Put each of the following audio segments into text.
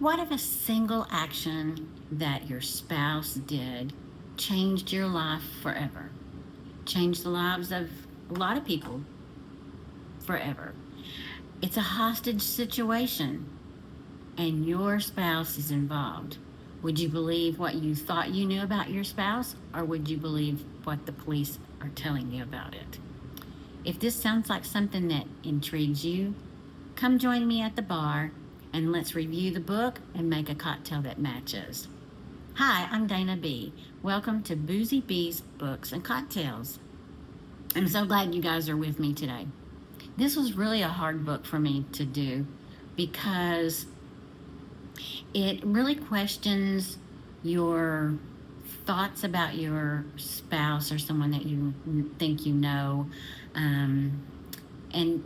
What if a single action that your spouse did changed your life forever? Changed the lives of a lot of people forever. It's a hostage situation and your spouse is involved. Would you believe what you thought you knew about your spouse, or would you believe what the police are telling you about it? If this sounds like something that intrigues you, come join me at the bar and let's review the book and make a cocktail that matches. Hi, I'm Dana B. Welcome to Boozy B's Books and Cocktails. I'm so glad you guys are with me today. This was really a hard book for me to do because it really questions your thoughts about your spouse or someone that you think you know. And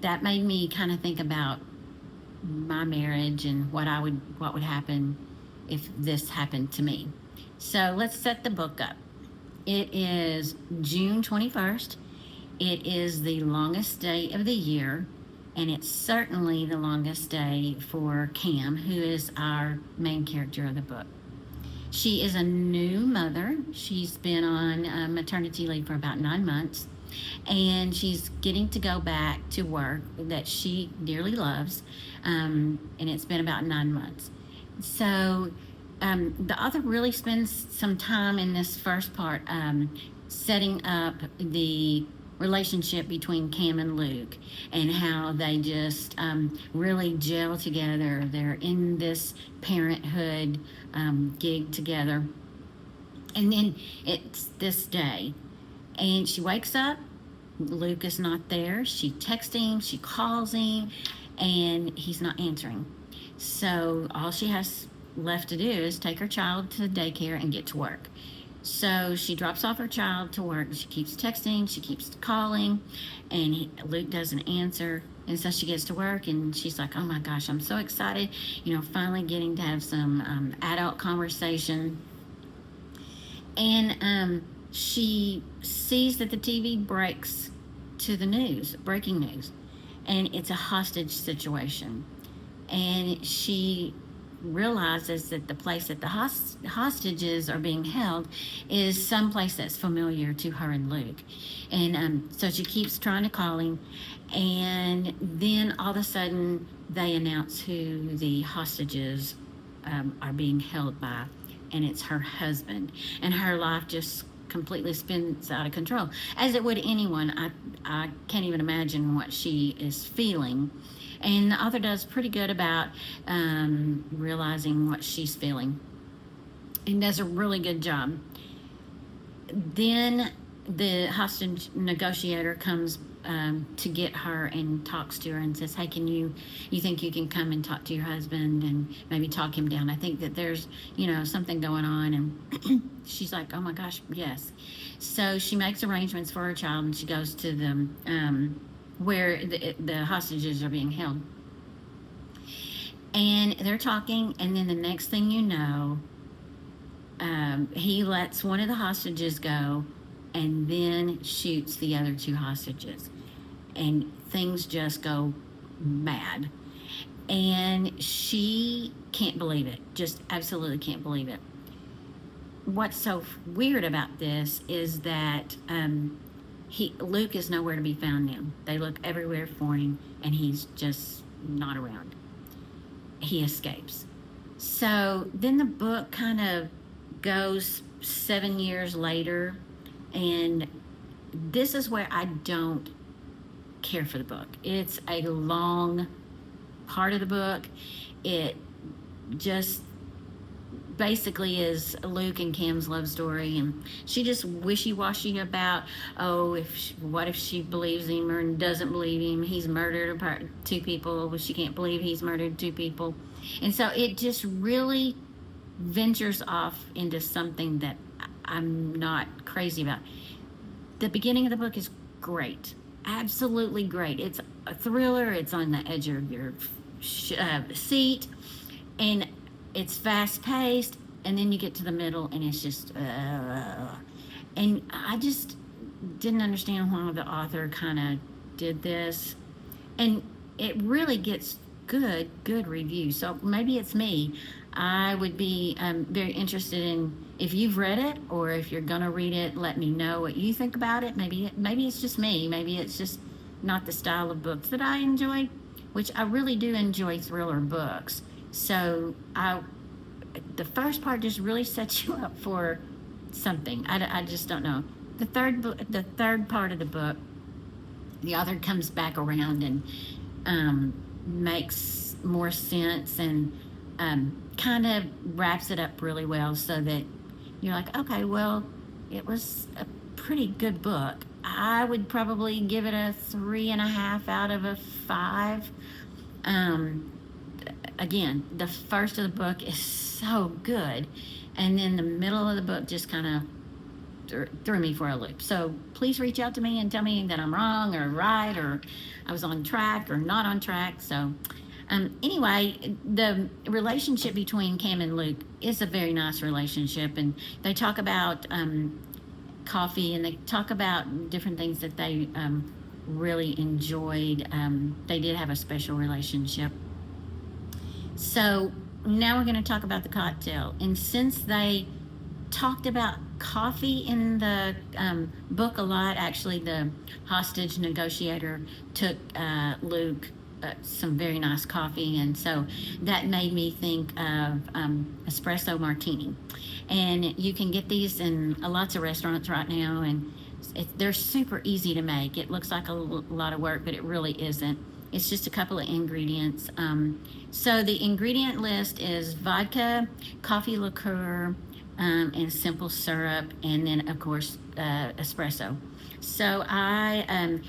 that made me kind of think about my marriage and what would happen if this happened to me. So let's set the book up. It is June 21st. It is the longest day of the year, and it's certainly the longest day for Cam, who is our main character of the book. She is a new mother. She's been on maternity leave for about 9 months, and she's getting to go back to work that she dearly loves, and it's been about 9 months. So the author really spends some time in this first part setting up the relationship between Cam and Luke and how they just really gel together. They're in this parenthood gig together. And then it's this day. And she wakes up. Luke is not there. She texts him. She calls him. And he's not answering. So all she has left to do is take her child to daycare and get to work. So she drops off her child to work. She keeps texting, she keeps calling, and Luke doesn't answer. And so she gets to work, and she's like, oh my gosh, I'm so excited, finally getting to have some adult conversation. And she sees that the TV breaks to the news, breaking news, and it's a hostage situation. And she realizes that the place that the hostages are being held is someplace that's familiar to her and Luke. And so she keeps trying to call him, and then all of a sudden they announce who the hostages are being held by, and it's her husband. And her life just completely spins out of control, as it would anyone. I can't even imagine what she is feeling. And the author does pretty good about realizing what she's feeling and does a really good job. Then the hostage negotiator comes to get her and talks to her and says, hey, you think you can come and talk to your husband and maybe talk him down? I think that there's, something going on. And she's like, oh my gosh, yes. So she makes arrangements for her child, and she goes to them where the hostages are being held. And they're talking, and then the next thing you know, he lets one of the hostages go and then shoots the other 2 hostages. And things just go mad. And she can't believe it, just absolutely can't believe it. What's so weird about this is that Luke is nowhere to be found now. They look everywhere for him, and he's just not around. He escapes. So then the book kind of goes 7 years later, and this is where I don't care for the book. It's a long part of the book. It just basically is Luke and Cam's love story, and she just wishy-washy about, what if she believes him or doesn't believe him? He's murdered 2 people, but she can't believe he's murdered 2 people. And so it just really ventures off into something that I'm not crazy about. The beginning of the book is great, absolutely great. It's a thriller. It's on the edge of your seat, and it's fast-paced, and then you get to the middle, and it's just, and I just didn't understand why the author kind of did this. And it really gets good review. So maybe it's me. I would be very interested in, if you've read it or if you're gonna read it, let me know what you think about it. Maybe it's just me. Maybe it's just not the style of books that I enjoy, which I really do enjoy thriller books. So the first part just really sets you up for something. I just don't know. The third part of the book, the author comes back around and makes more sense and kind of wraps it up really well, so that you're like, okay, well, it was a pretty good book. I would probably give it a 3.5 out of a 5. Again, the first of the book is so good, and then the middle of the book just kind of threw me for a loop. So please reach out to me and tell me that I'm wrong or right, or I was on track or not on track. So anyway, the relationship between Cam and Luke is a very nice relationship, and they talk about coffee, and they talk about different things that they really enjoyed. They did have a special relationship. So now we're going to talk about the cocktail. And since they talked about coffee in the book a lot, actually the hostage negotiator took Luke some very nice coffee, and so that made me think of Espresso Martini. And you can get these in lots of restaurants right now, and they're super easy to make. It looks like a lot of work, but it really isn't. It's just a couple of ingredients. So the ingredient list is vodka, coffee liqueur, and simple syrup, and then of course espresso. So I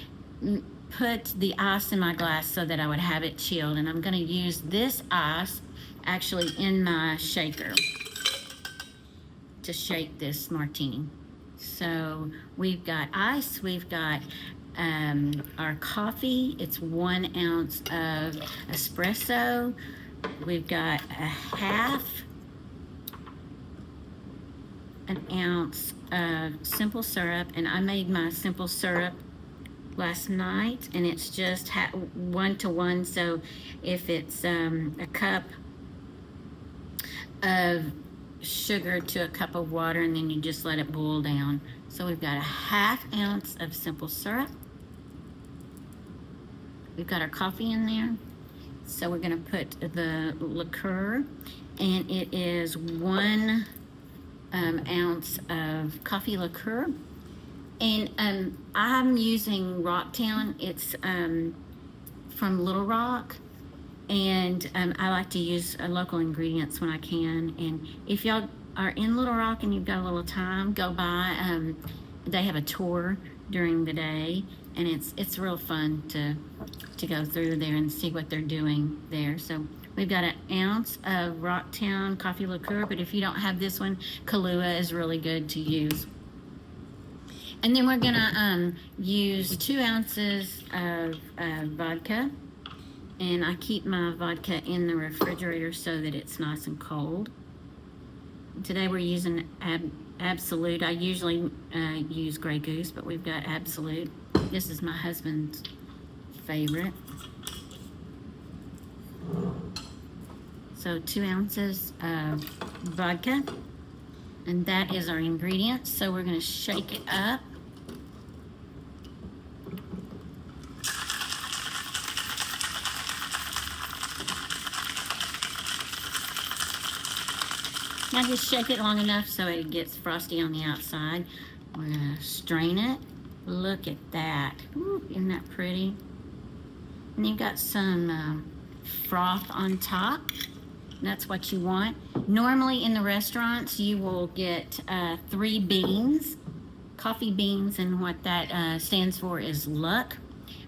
put the ice in my glass so that I would have it chilled, and I'm going to use this ice actually in my shaker to shake this martini. So we've got ice, we've got our coffee. It's 1 ounce of espresso. We've got a half an ounce of simple syrup, and I made my simple syrup last night, and it's just 1 to 1. So if it's a cup of sugar to a cup of water, and then you just let it boil down. So we've got a half ounce of simple syrup. We've got our coffee in there. So we're going to put the liqueur, and it is 1 ounce of coffee liqueur. And I'm using Rocktown. It's from Little Rock. And I like to use local ingredients when I can. And if y'all are in Little Rock and you've got a little time, go by. They have a tour during the day, and it's real fun to go through there and see what they're doing there. So we've got 1 ounce of Rocktown coffee liqueur, but if you don't have this one, Kahlua is really good to use. And then we're gonna use 2 ounces of vodka. And I keep my vodka in the refrigerator so that it's nice and cold. Today we're using Absolute. I usually use Grey Goose, but we've got Absolute. This is my husband's favorite. So 2 ounces of vodka. And that is our ingredients. So we're going to shake it up. Now just shake it long enough so it gets frosty on the outside. We're going to strain it. Look at that. Ooh, isn't that pretty? And you've got some froth on top. That's what you want. Normally in the restaurants you will get 3 beans, coffee beans, and what that stands for is luck.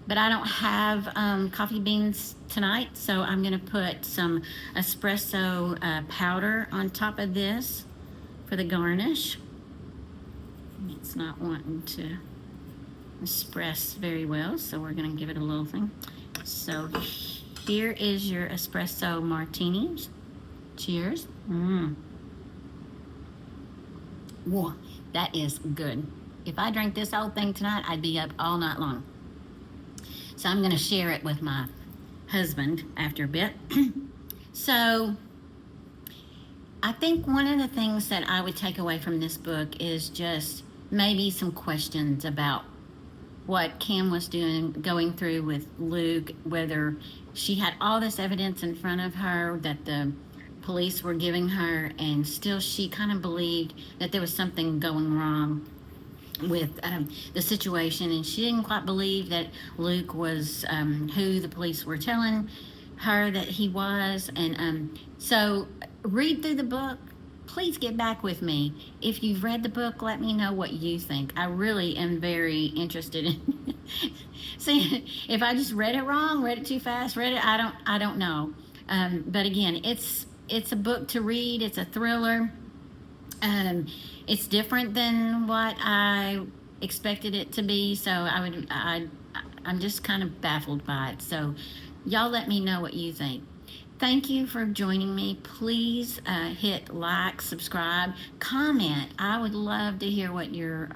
But I don't have coffee beans tonight, so I'm going to put some espresso powder on top of this for the garnish. It's not wanting to espresso very well, so we're going to give it a little thing. So here is your espresso martinis. Cheers. Whoa, that is good. If I drank this whole thing tonight, I'd be up all night long. So I'm going to share it with my husband after a bit. So I think one of the things that I would take away from this book is just maybe some questions about what Kim was going through with Luke, whether she had all this evidence in front of her that the police were giving her, and still she kind of believed that there was something going wrong with the situation, and she didn't quite believe that Luke was who the police were telling her that he was. And so read through the book. Please get back with me. If you've read the book, let me know what you think. I really am very interested in see if I just read it wrong, read it too fast, read it, I don't know. But again, it's a book to read. It's a thriller. It's different than what I expected it to be, so I'm just kind of baffled by it. So y'all let me know what you think. Thank you for joining me. Please hit like, subscribe, comment. I would love to hear what you're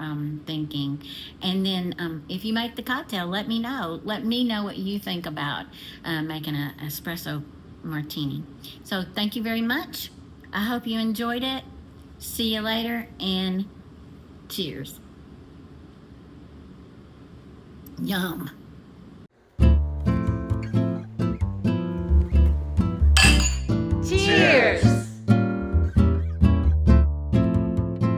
thinking. And then if you make the cocktail, let me know. Let me know what you think about making an espresso martini. So thank you very much. I hope you enjoyed it. See you later, and cheers. Yum.